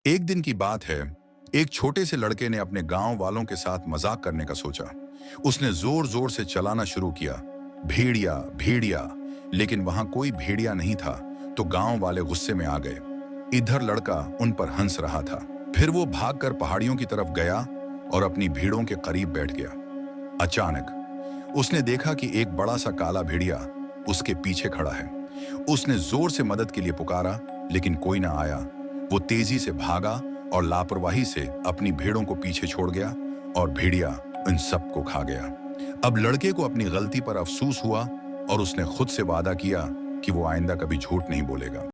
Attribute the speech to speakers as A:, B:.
A: एक दिन की बात है। एक छोटे से लड़के ने अपने गांव वालों के साथ मजाक करने का सोचा। उसने जोर जोर से चलाना शुरू किया, भेड़िया भेड़िया। लेकिन वहां कोई भेड़िया नहीं था। तो गांव वाले गुस्से में आ गए। इधर लड़का उन पर हंस रहा था। फिर वो भागकर पहाड़ियों की तरफ गया और अपनी भीड़ों के करीब बैठ गया। अचानक उसने देखा कि एक बड़ा सा काला भेड़िया उसके पीछे खड़ा है। उसने जोर से मदद के लिए पुकारा, लेकिन कोई ना आया। वो तेजी से भागा और लापरवाही से अपनी भेड़ों को पीछे छोड़ गया, और भेड़िया इन सबको खा गया। अब लड़के को अपनी गलती पर अफसोस हुआ और उसने खुद से वादा किया कि वो आइंदा कभी झूठ नहीं बोलेगा।